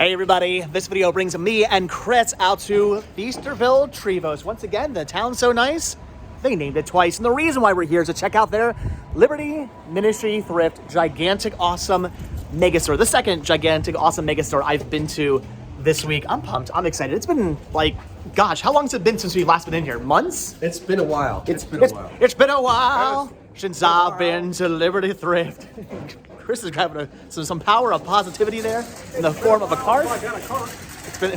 Hey everybody, this video brings me and Chris out to Feasterville, Trevose. Once again, the town's so nice, they named it twice. And the reason why we're here is to check out their Liberty Ministries Thrift gigantic awesome megastore. The second gigantic awesome megastore I've been to this week. I'm pumped, I'm excited. It's been like, gosh, how long has it been since we've last been in here? Months? It's been a while. It's been a while since I've been to Liberty Thrift. Chris is grabbing some power of positivity there in the form of a cart. I got a cart.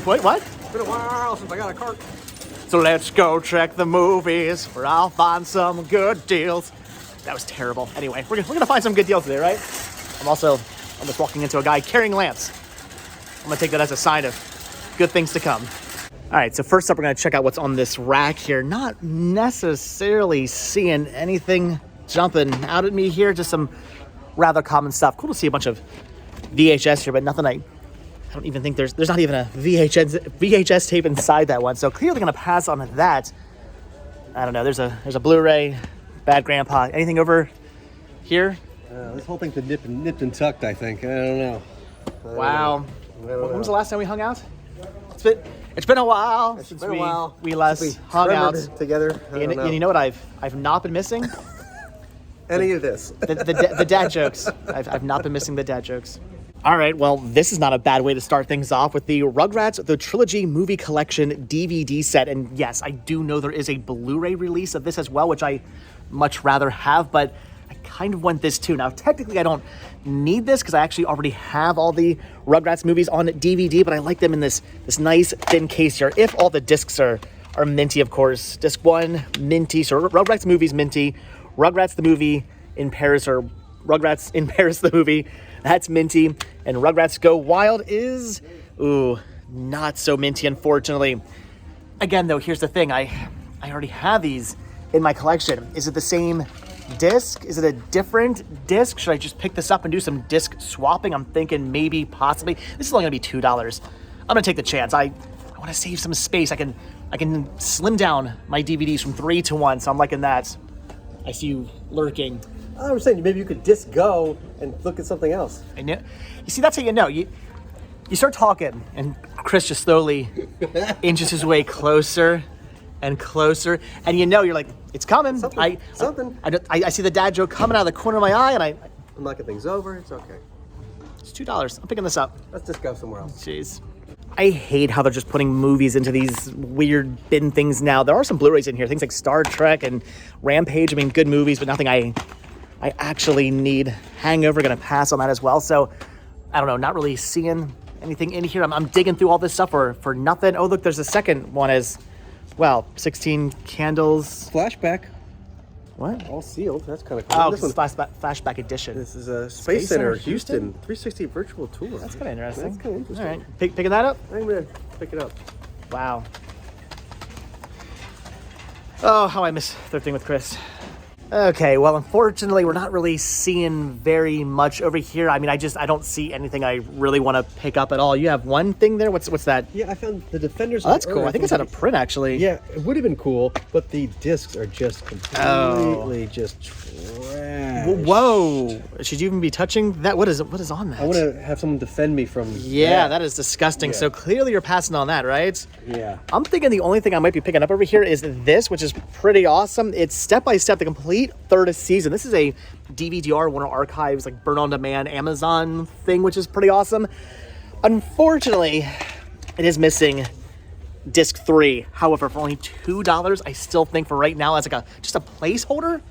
Wait, what? It's been a while since I got a cart. So let's go check the movies where I'll find some good deals. That was terrible. Anyway, we're gonna find some good deals today, right? I'm almost walking into a guy carrying lamps. I'm gonna take that as a sign of good things to come. All right, so first up, we're gonna check out what's on this rack here. Not necessarily seeing anything jumping out at me here, just some rather common stuff. Cool to see a bunch of VHS here, but nothing I don't even think there's not even a VHS tape inside that one. So clearly gonna pass on that. I don't know. There's a Blu-ray, Bad Grandpa. Anything over here? This whole thing's been nipped and tucked, I think. I don't know. Wow. When was the last time we hung out? It's been a while since we last hung out together. And you know what I've not been missing? Any of this. The dad jokes. I've not been missing the dad jokes. All right, well, this is not a bad way to start things off with the Rugrats The Trilogy Movie Collection DVD set. And yes, I do know there is a Blu-ray release of this as well, which I much rather have, but I kind of want this too. Now, technically, I don't need this because I actually already have all the Rugrats movies on DVD, but I like them in this nice thin case here. If all the discs are minty, of course. Disc 1, minty. So Rugrats movies, minty. Rugrats the movie in Paris, or Rugrats in Paris the movie, that's minty. And Rugrats Go Wild is, not so minty, unfortunately. Again, though, here's the thing. I already have these in my collection. Is it the same disc? Is it a different disc? Should I just pick this up and do some disc swapping? I'm thinking maybe, possibly. This is only gonna be $2. I'm gonna take the chance. I want to save some space. I can slim down my DVDs from 3 to 1, so I'm liking that. I see you lurking. I was saying maybe you could disc go and look at something else. I know. You see, that's how you know. You start talking, and Chris just slowly inches his way closer and closer, and you know, you're like, it's coming. Something. I see the dad joke coming out of the corner of my eye, and I'm knocking things over. It's okay. It's $2. I'm picking this up. Let's just go somewhere else. Jeez. I hate how they're just putting movies into these weird bin things now. There are some Blu-rays in here, things like Star Trek and Rampage. I mean, good movies, but nothing I actually need. Hangover, gonna pass on that as well. So, I don't know, not really seeing anything in here. I'm digging through all this stuff for nothing. Oh, look, there's a second one as well. 16 candles. Flashback. What? All sealed. That's kind of cool. Oh, this is flashback edition. This is a Space Center Houston 360 virtual tour. That's kind of interesting. That's kind of interesting. All right, picking that up? I'm going to pick it up. Wow. Oh, how I miss thrifting with Chris. Okay, well, unfortunately, we're not really seeing very much over here. I mean, I don't see anything I really want to pick up at all. You have one thing there? What's that? Yeah, I found the Defenders. Oh, that's cool. I think it's out of print, actually. Yeah, it would have been cool, but the discs are just completely just trash. Whoa! Should you even be touching that? What is on that? I want to have someone defend me from that is disgusting. Yeah. So clearly you're passing on that, right? Yeah. I'm thinking the only thing I might be picking up over here is this, which is pretty awesome. It's step-by-step, the complete third season. This is a DVD-R, Warner Archives, like burn on demand Amazon thing, which is pretty awesome. Unfortunately, it is missing disc 3. However, for only $2, I still think for right now, as like just a placeholder,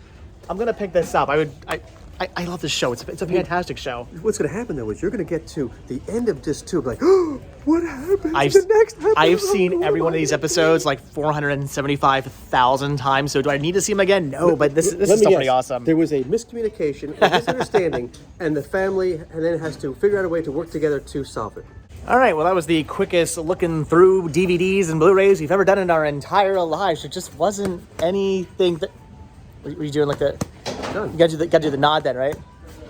I'm gonna pick this up. I love this show. It's a fantastic show. What's gonna happen though is you're gonna get to the end of disc 2, like, oh, what happened? The next episode? I've seen every one of these episodes like 475,000 times. So do I need to see them again? No, but this is still pretty awesome. There was a miscommunication, a misunderstanding, and the family and then has to figure out a way to work together to solve it. All right, well, that was the quickest looking through DVDs and Blu-rays we've ever done in our entire lives. It just wasn't anything that. What are you doing like that? Done. You gotta do the nod then, right?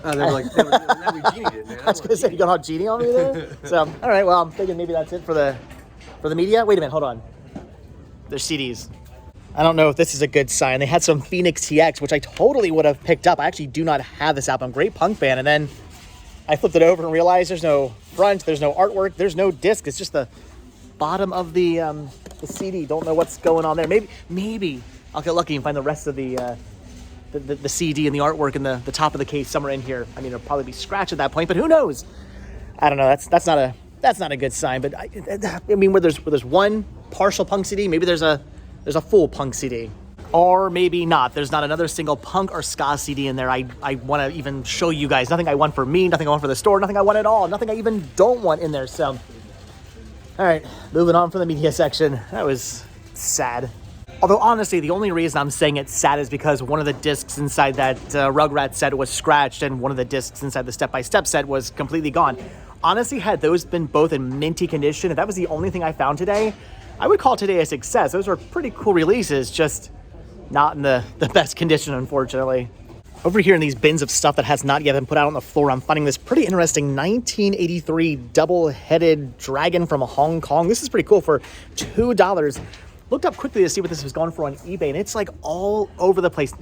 They were like, that we genied it, man. I was gonna say, you got all genie on me there? So, all right, well, I'm thinking maybe that's it for the media. Wait a minute, hold on. There's CDs. I don't know if this is a good sign. They had some Phoenix TX, which I totally would have picked up. I actually do not have this album. Great punk band. And then I flipped it over and realized there's no front, there's no artwork, there's no disc. It's just the bottom of the CD. Don't know what's going on there. Maybe I'll get lucky and find the rest of the CD and the artwork and the top of the case somewhere in here. I mean, it'll probably be scratched at that point, but who knows? I don't know. That's not a good sign. But I mean, where there's one partial punk CD, maybe there's a full punk CD, or maybe not. There's not another single punk or ska CD in there. I want to even show you guys. Nothing I want for me. Nothing I want for the store. Nothing I want at all. Nothing I even don't want in there. So, all right, moving on from the media section. That was sad. Although, honestly, the only reason I'm saying it's sad is because one of the discs inside that Rugrats set was scratched, and one of the discs inside the step-by-step set was completely gone. Honestly, had those been both in minty condition, if that was the only thing I found today, I would call today a success. Those are pretty cool releases, just not in the best condition, unfortunately. Over here in these bins of stuff that has not yet been put out on the floor, I'm finding this pretty interesting 1983 double-headed dragon from Hong Kong. This is pretty cool for $2. Looked up quickly to see what this was going for on eBay, and it's like all over the place.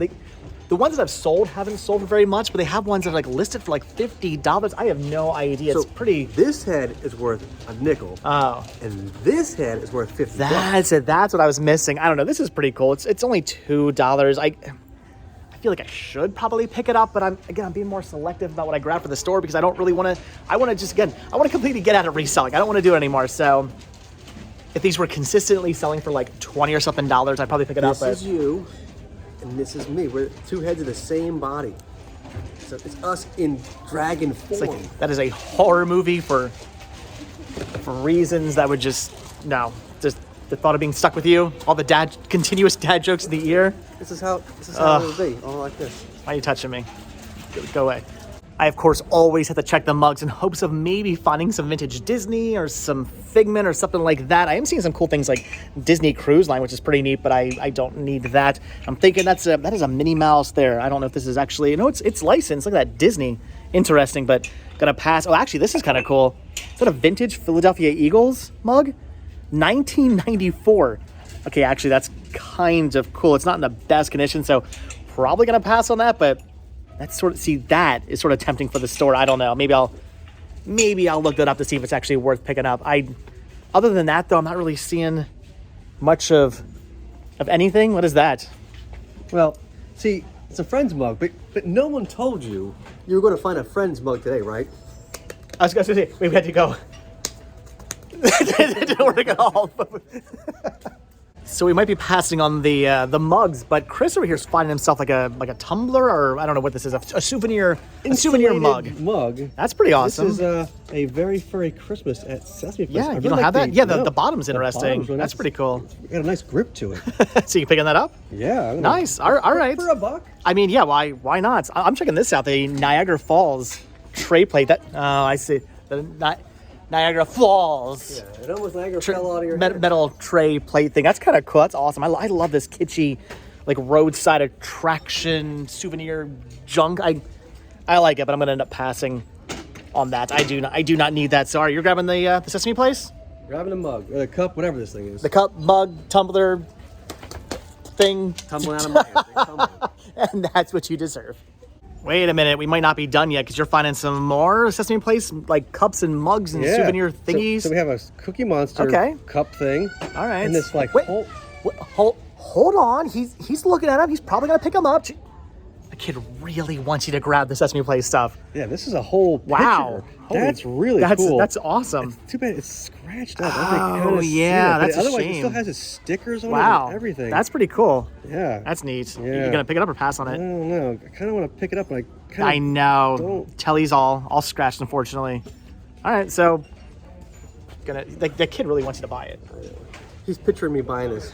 The ones that I've sold haven't sold for very much, but they have ones that are like listed for like $50. I have no idea. It's pretty. This head is worth a nickel. Oh. And this head is worth $50. That's it. That's what I was missing. I don't know. This is pretty cool. It's only $2. I feel like I should probably pick it up, but I'm being more selective about what I grab for the store because I don't really want to. I want to completely get out of reselling. I don't want to do it anymore. So if these were consistently selling for like $20 or something, I'd probably pick it up. This is you, and this is me. We're two heads of the same body. So it's us in dragon form. It's like, that is a horror movie for reasons that would just the thought of being stuck with you, all the continuous dad jokes in the ear. This is how it would be, all like this. Why are you touching me? Go away. I, of course, always have to check the mugs in hopes of maybe finding some vintage Disney or some Figment or something like that. I am seeing some cool things like Disney Cruise Line, which is pretty neat, but I don't need that. I'm thinking that is a Minnie Mouse there. I don't know if this is actually, no, it's licensed. Look at that, Disney. Interesting, but gonna pass. Oh, actually, this is kind of cool. Is that a vintage Philadelphia Eagles mug? 1994. Okay, actually, that's kind of cool. It's not in the best condition, so probably gonna pass on that, but that's that is sort of tempting for the store. I don't know. Maybe I'll look that up to see if it's actually worth picking up. Other than that, though, I'm not really seeing much of anything. What is that? Well, see, it's a friend's mug, but no one told you were going to find a friend's mug today, right? I was going to say, we had to go. It didn't work at all. So we might be passing on the mugs, but Chris over here is finding himself like a tumbler, or I don't know what this is, a souvenir mug. That's pretty awesome. This is a very furry Christmas at Sesame Place. Yeah, you don't have that? Yeah, the bottom's interesting. That's pretty cool. It's got a nice grip to it. So you picking that up? Yeah. Nice. All right. For $1. I mean, yeah. Why not? I'm checking this out. The Niagara Falls tray plate. I see. Niagara Falls. Yeah, it almost Niagara fell out of your head. Metal tray plate thing. That's kind of cool. That's awesome. I love this kitschy, like roadside attraction souvenir junk. I like it, but I'm gonna end up passing on that. I do not need that. Sorry, you're grabbing the Sesame Place? Grabbing a mug, or a cup, whatever this thing is. The cup, mug, tumbler, thing. Tumbling out of my hand. And that's what you deserve. Wait a minute, we might not be done yet because you're finding some more Sesame Place, like cups and mugs and souvenir thingies. So we have a Cookie Monster cup thing. All right. And this hold on. He's looking at him. He's probably gonna pick him up. The kid really wants you to grab the Sesame Place stuff. Yeah, this is a whole picture. Wow. That's really cool. That's awesome. It's too bad it's scratched up. Oh, yeah, that's a shame. Otherwise, it still has its stickers on it and everything. That's pretty cool. Yeah. That's neat. Yeah. You're going to pick it up or pass on it? I don't know. I kind of want to pick it up, but I know. Telly's all scratched, unfortunately. All right, so the kid really wants you to buy it. He's picturing me buying this.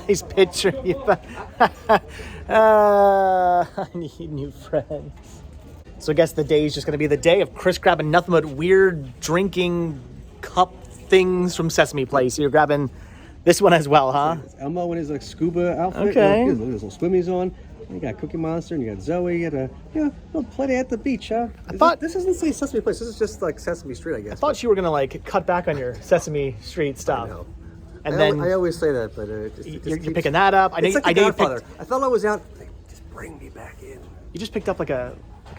He's picturing you. I need new friends. So I guess the day is just going to be the day of Chris grabbing nothing but weird drinking cup things from Sesame Place. You're grabbing this one as well, huh? It's Elmo in his like scuba outfit. Okay. Look at his little swimmies on. You got Cookie Monster and you got Zoe. You got a little play at the beach, huh? This doesn't say Sesame Place. This is just like Sesame Street, I guess. I thought you were going to like cut back on your Sesame Street stuff. I know. And then I always say that, but you're picking that up. It's like The Godfather. I thought I was out. Just bring me back in. You just picked up like a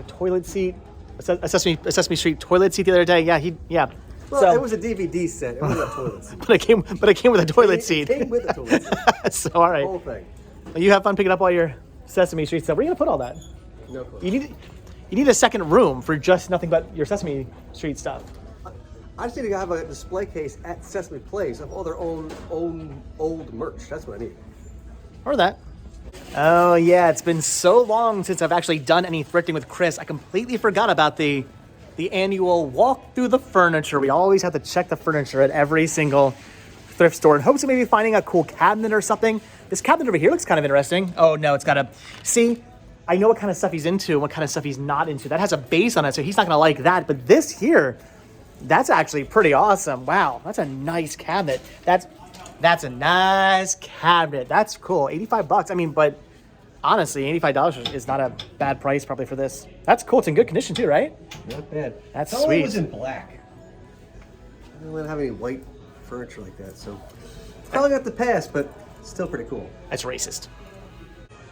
toilet seat a Sesame Street toilet seat the other day. Yeah. Well, So it was a DVD set. It wasn't a toilet seat. but it came with a toilet seat. It came with a toilet seat. So all The right. whole thing. Well, you have fun picking up all your Sesame Street stuff. Where are you gonna put all that? No clue. You need a second room for just nothing but your Sesame Street stuff. I just need to have a display case at Sesame Place of all their own old merch. That's what I need. Or that. Oh yeah, it's been so long since I've actually done any thrifting with Chris. I completely forgot about the annual walk through the furniture. We always have to check the furniture at every single thrift store in hopes of maybe finding a cool cabinet or something. This cabinet over here looks kind of interesting. Oh no, it's got a, see, I know what kind of stuff he's into and what kind of stuff he's not into. That has a base on it, so he's not gonna like that. But this here, that's actually pretty awesome. Wow, that's a nice cabinet. That's a nice cabinet. That's cool. $85. I mean, but honestly, $85 is not a bad price probably for this. That's cool. It's in good condition too, right? Not bad. That's Tell me sweet. It was in black. I don't have any white furniture like that, so probably got the pass, but still pretty cool. That's racist.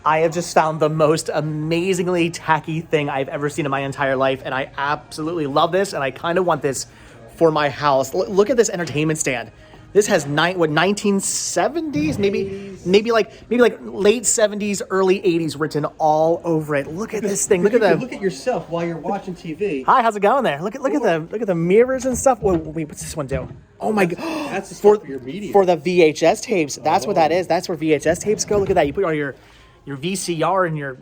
I have just found the most amazingly tacky thing I've ever seen in my entire life, and I absolutely love this, and I kind of want this for my house. Look at this entertainment stand. This has 1970s, maybe like late 70s, early 80s written all over it. Look at this thing. Look at Look at yourself while you're watching TV. Hi, how's it going there? Look at the mirrors and stuff. Wait, what's this one do? Oh my god. That's the stuff for your media. For the VHS tapes. That's what that is. That's where VHS tapes go. Look at that. You put all your VCR and your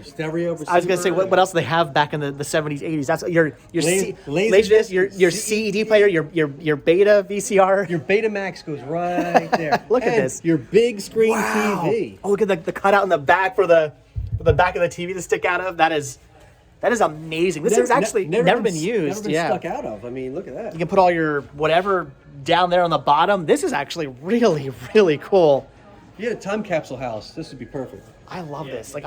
stereo receiver. I was gonna say what else do they have back in the 70s, 80s? That's your Laserdisc, your CED player, your Beta VCR. Your Betamax goes right there. Look at this. Your big screen TV. Oh, look at the cutout in the back for the back of the TV to stick out of. That is amazing. This thing's actually never been used. Never been stuck out of. I mean, look at that. You can put all your whatever down there on the bottom. This is actually really, really cool. If you had a time capsule house, this would be perfect. I love this. Like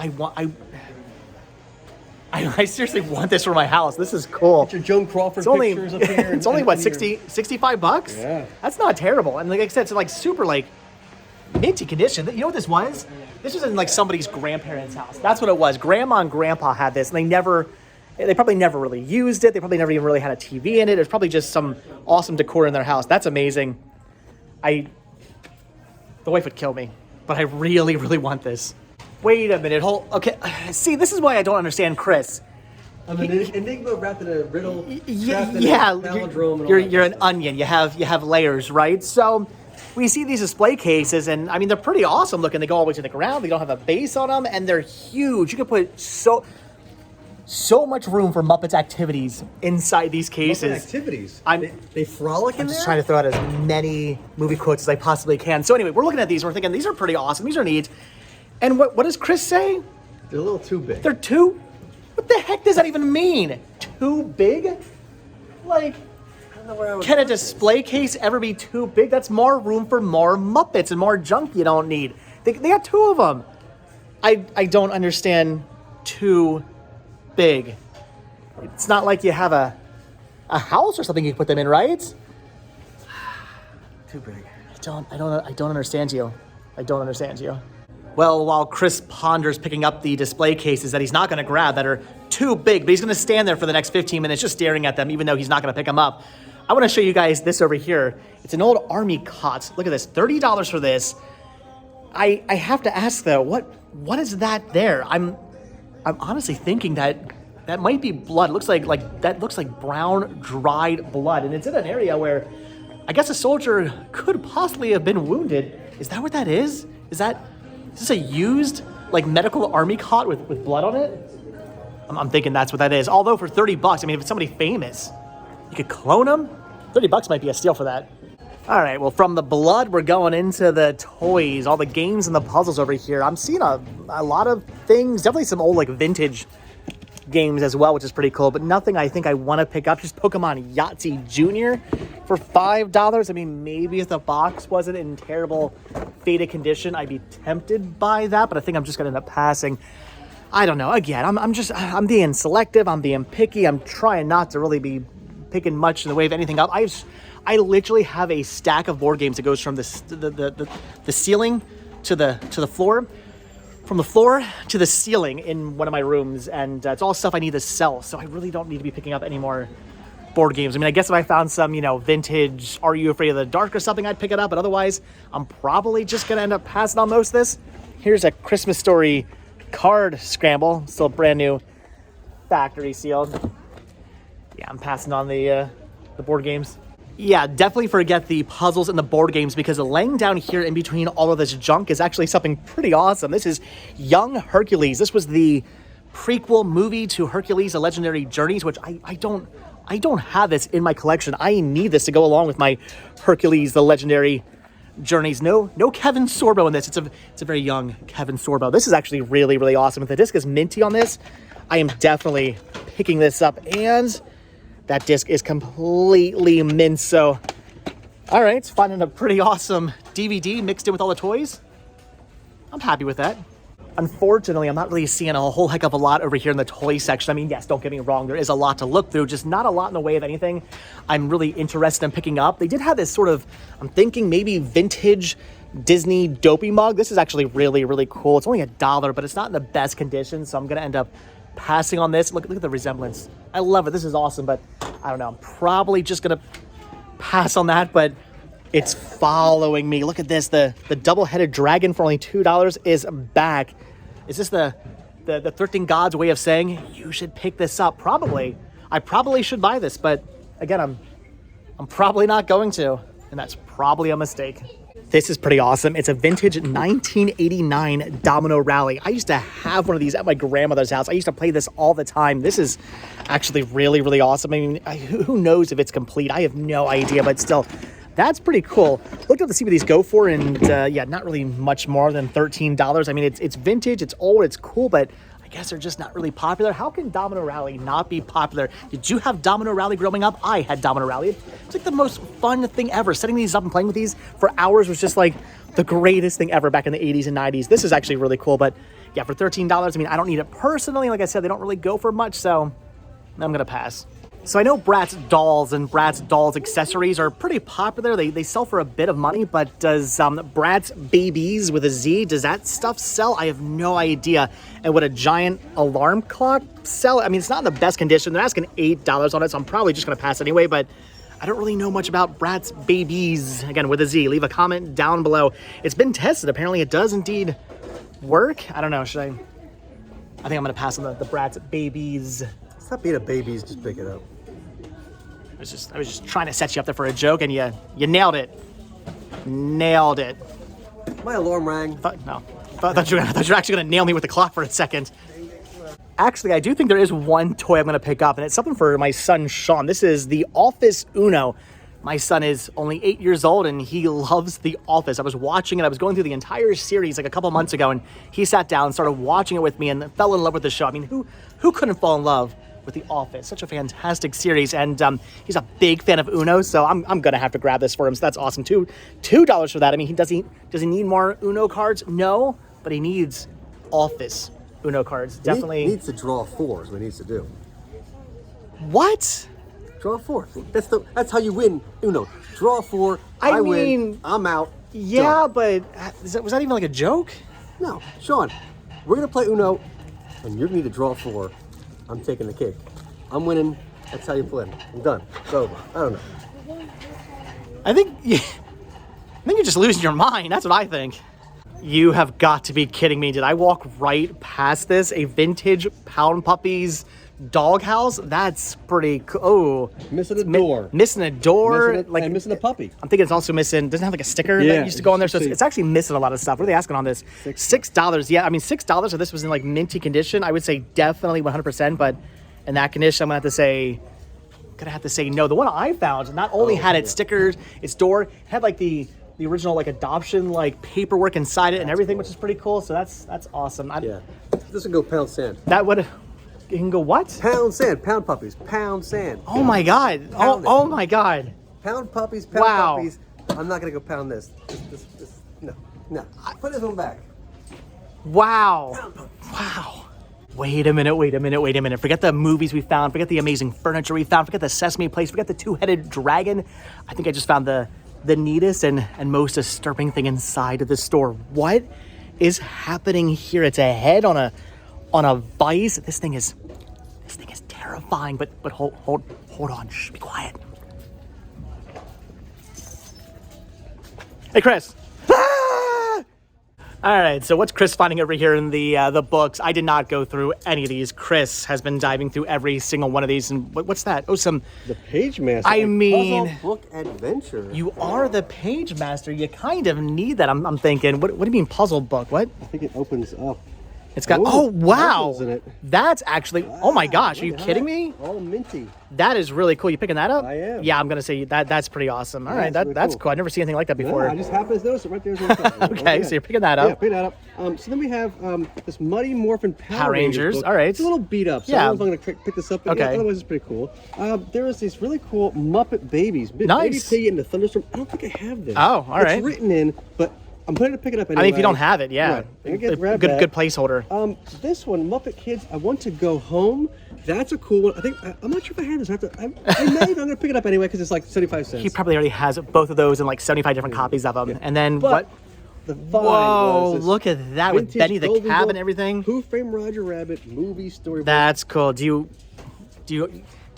I seriously want this for my house. This is cool. Get your Joan Crawford pictures up here. It's only what, 65 bucks? Yeah. That's not terrible. And like I said, it's like super like minty condition. You know what this was? This was in like somebody's grandparents' house. That's what it was. Grandma and grandpa had this, and they probably never really used it. They probably never even really had a TV in it. It was probably just some awesome decor in their house. That's amazing. The wife would kill me, but I really, really want this. Wait a minute, okay. See, this is why I don't understand Chris. I'm an enigma wrapped in a riddle. Yeah, palindrome. You're an onion. You have layers, right? So we see these display cases, and I mean they're pretty awesome looking. They go all the way to the ground. They don't have a base on them, and they're huge. You can put so much room for Muppets activities inside these cases. Muppet activities. They frolic in I'm there. just trying to throw out as many movie quotes as I possibly can. So anyway, we're looking at these. And we're thinking these are pretty awesome. These are neat. And what does Chris say? They're a little too big. They're too? What the heck does that even mean? Too big? Like, can a display case ever be too big? That's more room for more Muppets and more junk you don't need. They got two of them. I don't understand too big. It's not like you have a house or something you can put them in, right? Too big. I don't understand you. I don't understand you. Well, while Chris ponders picking up the display cases that he's not going to grab that are too big, but he's going to stand there for the next 15 minutes just staring at them, even though he's not going to pick them up, I want to show you guys this over here. It's an old army cot. Look at this, $30 for this. I have to ask though, what is that there? I'm honestly thinking that might be blood. It looks like brown dried blood, and it's in an area where I guess a soldier could possibly have been wounded. Is that what that is? Is this a used, like, medical army cot with blood on it? I'm thinking that's what that is. Although for $30, I mean, if it's somebody famous, you could clone them. $30 might be a steal for that. All right, well, from the blood, we're going into the toys, all the games and the puzzles over here. I'm seeing a lot of things, definitely some old, like, vintage games as well, which is pretty cool, but nothing I think I want to pick up. Just Pokemon Yahtzee Jr. for $5. I mean, maybe if the box wasn't in terrible faded condition, I'd be tempted by that, but I think I'm just going to end up passing. I don't know. Again, I'm being selective. I'm being picky. I'm trying not to really be picking much in the way of anything up. I literally have a stack of board games that goes from the ceiling to the floor. from the floor to the ceiling in one of my rooms, and it's all stuff I need to sell, so I really don't need to be picking up any more board games. I mean, I guess if I found some, vintage Are You Afraid of the Dark or something, I'd pick it up, but otherwise, I'm probably just gonna end up passing on most of this. Here's a Christmas Story card scramble, still brand new, factory sealed. Yeah, I'm passing on the board games. Yeah, definitely forget the puzzles and the board games, because laying down here in between all of this junk is actually something pretty awesome. This is Young Hercules. This was the prequel movie to Hercules: The Legendary Journeys, which I don't have this in my collection. I need this to go along with my Hercules: The Legendary Journeys. No Kevin Sorbo in this. It's a very young Kevin Sorbo. This is actually really, really awesome. If the disc is minty on this, I am definitely picking this up, and that disc is completely mint. So, all right, finding a pretty awesome DVD mixed in with all the toys. I'm happy with that. Unfortunately, I'm not really seeing a whole heck of a lot over here in the toy section. I mean, yes, don't get me wrong, there is a lot to look through, just not a lot in the way of anything I'm really interested in picking up. They did have this sort of, I'm thinking maybe vintage Disney dopey mug. This is actually really, really cool. It's only $1, but it's not in the best condition, so I'm gonna end up passing on this. Look at the resemblance. I love it. This is awesome, but I don't know. I'm probably just gonna pass on that, but it's following me. Look at this. The double-headed dragon for only $2 is back. Is this the thrifting god's way of saying you should pick this up? Probably. I probably should buy this, but again, I'm probably not going to, and that's probably a mistake. This is pretty awesome. It's a vintage 1989 Domino Rally. I used to have one of these at my grandmother's house. I used to play this all the time. This is actually really, really awesome. I mean, who knows if it's complete? I have no idea, but still, that's pretty cool. Looked up to see what these go for, and yeah, not really much more than $13. I mean, it's vintage, it's old, it's cool, but I guess they're just not really popular. How can Domino Rally not be popular? Did you have Domino Rally growing up? I had Domino Rally. It's like the most fun thing ever. Setting these up and playing with these for hours was just like the greatest thing ever back in the 80s and 90s. This is actually really cool, but yeah, for $13, I mean, I don't need it personally. Like I said, they don't really go for much, so I'm gonna pass. So I know Bratz dolls and Bratz dolls accessories are pretty popular. They sell for a bit of money, but does Bratz Babies with a Z, does that stuff sell? I have no idea. And would a giant alarm clock sell? I mean, it's not in the best condition. They're asking $8 on it, so I'm probably just gonna pass anyway, but I don't really know much about Bratz Babies, again, with a Z. Leave a comment down below. It's been tested. Apparently it does indeed work. I don't know, I think I'm gonna pass on the Bratz Babies. Stop being a babies, just pick it up. I was just trying to set you up there for a joke, and you nailed it. Nailed it. My alarm rang. I thought you were actually going to nail me with the clock for a second. Actually, I do think there is one toy I'm going to pick up, and it's something for my son, Sean. This is the Office Uno. My son is only 8 years old, and he loves The Office. I was watching it. I was going through the entire series like a couple months ago, and he sat down and started watching it with me and fell in love with the show. I mean, who couldn't fall in love with The Office? Such a fantastic series, and he's a big fan of Uno, so I'm gonna have to grab this for him. So that's awesome. $2 for that. I mean, does he need more Uno cards? No, but he needs Office Uno cards. Definitely he needs to draw 4 is what he needs to do. What? Draw 4. That's how you win Uno. Draw 4. I win. I'm out. Yeah, done. but was that even like a joke? No, Sean. We're gonna play Uno, and you need to draw 4. I'm taking the cake. I'm winning. That's how you play. I'm done. It's over. I don't know. I think you're just losing your mind. That's what I think. You have got to be kidding me. Did I walk right past this? A vintage Pound Puppies doghouse? That's pretty cool. Oh, missing a door. Missing a door. And missing a puppy. I'm thinking it's also missing, doesn't it have like a sticker that used to go on there? So it's actually missing a lot of stuff. What are they asking on this? $6. Yeah, I mean, $6 if this was in like minty condition, I would say definitely 100%, but in that condition, I'm gonna have to say no. The one I found not only had its stickers, its door, it had like the original like adoption like paperwork inside it and everything, which is pretty cool. So that's awesome. Yeah, this would go pound sand. That would. You can go what? Pound sand, pound puppies, pound sand. Oh my God! Oh my God! Pound puppies, pound puppies. I'm not gonna go pound this. No. Put this one back. Wow! Wow! Wait a minute. Forget the movies we found. Forget the amazing furniture we found. Forget the Sesame Place. Forget the two-headed dragon. I think I just found the neatest and most disturbing thing inside of the store. What is happening here? It's a head on a vise. This thing is terrifying. But hold on. Shh, be quiet. Hey, Chris. All right, so what's Chris finding over here in the books? I did not go through any of these. Chris has been diving through every single one of these. And what's that? Oh, The Page Master. I mean, puzzle book adventure. You are the Page Master. You kind of need that. I'm thinking. What do you mean puzzle book? What? I think it opens up. It's got. Ooh, oh wow! puzzles in it. That's actually. Wow, oh my gosh! Are you look at kidding that. me? All minty. That is really cool. You picking that up? I am. Yeah, I'm gonna say that's pretty awesome. All right, that's really that's cool. cool. I've never seen anything like that before. No, I just happened to notice it right there. Okay, so you're picking that up. Yeah, pick that up. So then we have this Muddy Morphin Power Rangers. book. All right. It's a little beat up, so Yeah. I don't know if I'm going to pick this up. But Okay. yeah, otherwise, it's pretty cool. There is these really cool Muppet babies. Nice. Baby Piggy and the Thunderstorm. I don't think I have this. Oh, all right. It's written in, but I'm planning to pick it up anyway. I mean, if you don't have it, yeah, Right. I'm gonna grab good that. good placeholder. This one, Muppet Kids, I Want to Go Home. That's a cool one. I think, I'm not sure if I have this. I may, I'm going to pick it up anyway because it's like 75 cents. He probably already has both of those in like 75 different copies of them. Yeah. And then But what? The find Whoa, was this look at that with vintage Benny the Golden Cab Gold and everything. Who Framed Roger Rabbit movie storybook. That's cool. Do you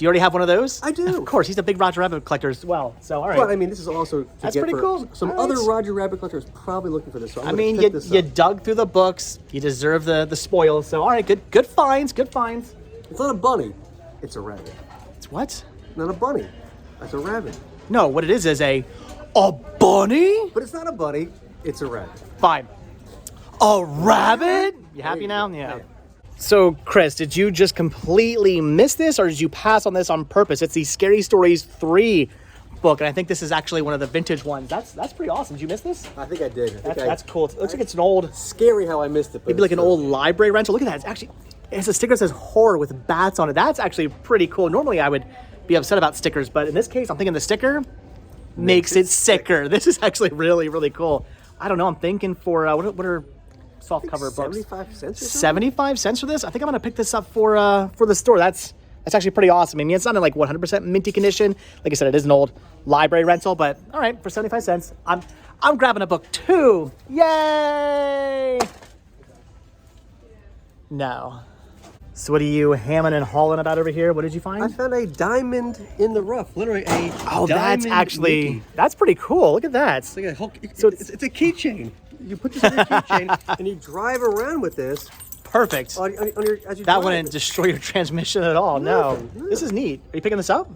already have one of those? I do. Of course, he's a big Roger Rabbit collector as well. So all right. But I mean, this is also to That's get pretty for cool. Some All other right. Roger Rabbit collectors probably looking for this. So I'm I gonna mean, pick this you up. dug through the books. You deserve the spoils. So all right, good finds. Good finds. It's not a bunny. It's a rabbit. It's what? Not a bunny. That's a rabbit. No, what it is a bunny. But it's not a bunny. It's a rabbit. Fine. A rabbit? You happy you now? go. Yeah. Yeah. So, Chris, did you just completely miss this, or did you pass on this on purpose? It's the Scary Stories 3 book, and I think this is actually one of the vintage ones. That's pretty awesome. Did you miss this? I think I did. That's cool. It looks like it's an old, Scary how I missed it. But maybe like it's an old library rental. Look at that. It's a sticker that says horror with bats on it. That's actually pretty cool. Normally, I would be upset about stickers, but in this case, I'm thinking the sticker makes it sicker. This is actually really, really cool. I don't know. I'm thinking for what are soft cover books? 75 cents or something? 75 cents for this? I think I'm gonna pick this up for the store. That's actually pretty awesome. I mean, it's not in like 100% minty condition. Like I said, it is an old library rental, but all right, for 75 cents, I'm grabbing a book too. Yay! No. So what are you hamming and hauling about over here? What did you find? I found a diamond in the rough. Literally a that's diamond actually Mickey. that's pretty cool. Look at that. It's like a whole, So it's a keychain. You put this in your keychain and you drive around with this. Perfect. On your, as you That drive wouldn't it. destroy your transmission at all. No. Nothing, This is neat. Are you picking this up?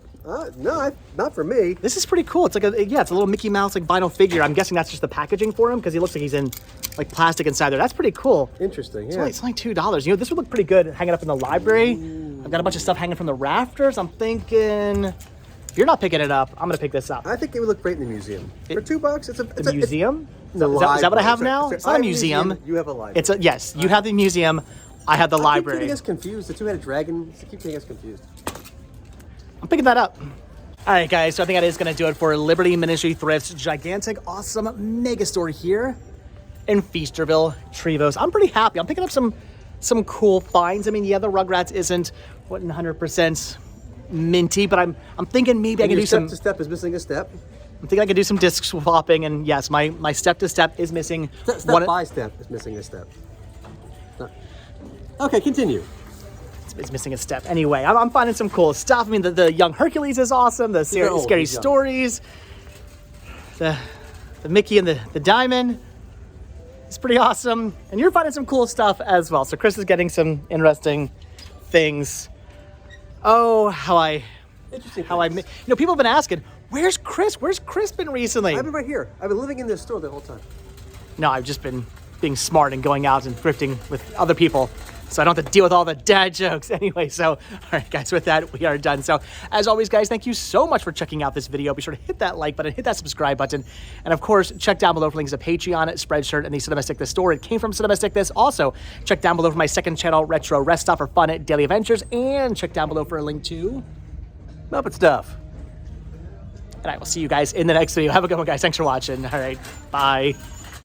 No, not for me. This is pretty cool. It's like it's a little Mickey Mouse like vinyl figure. I'm guessing that's just the packaging for him because he looks like he's in like plastic inside there. That's pretty cool. Interesting. Yeah. It's only $2. You know, this would look pretty good hanging up in the library. I've got a bunch of stuff hanging from the rafters. I'm thinking, if you're not picking it up, I'm gonna pick this up. I think it would look great in the museum. For $2, it's The museum? Is the that what I have library. now? Sorry, It's not a I'm museum. You have a library. Yes. You have the museum. I have the I keep library. getting us confused. The two-headed dragon. I keep getting us confused. I'm picking that up. All right, guys, so I think that is going to do it for Liberty Ministry Thrift's gigantic, awesome mega store here in Feasterville, Trevose. I'm pretty happy. I'm picking up some cool finds. I mean, yeah, the Rugrats isn't 100% minty, but I'm thinking maybe I can do some. Step-to-step is missing a step. I'm thinking I can do some disc swapping, and yes, my step-to-step is missing. Step by step is missing a step. Okay, continue. It's missing a step. Anyway, I'm finding some cool stuff. I mean, the Young Hercules is awesome. The Scary he's young. Stories. The Mickey and the Diamond. It's pretty awesome. And you're finding some cool stuff as well. So Chris is getting some interesting things. Oh, people have been asking, where's Chris? Where's Chris been recently? I've been right here. I've been living in this store the whole time. No, I've just been being smart and going out and thrifting with other people, so I don't have to deal with all the dad jokes anyway. So, all right, guys, with that, we are done. So, as always, guys, thank you so much for checking out this video. Be sure to hit that like button, hit that subscribe button, and of course, check down below for links to Patreon, Spreadshirt, and the Cinema Stick This store. It came from Cinema Stick This. Also, check down below for my second channel, Retro Rest Stop, for fun at daily adventures, and check down below for a link to Muppet stuff. And I will see you guys in the next video. Have a good one, guys. Thanks for watching. All right, bye.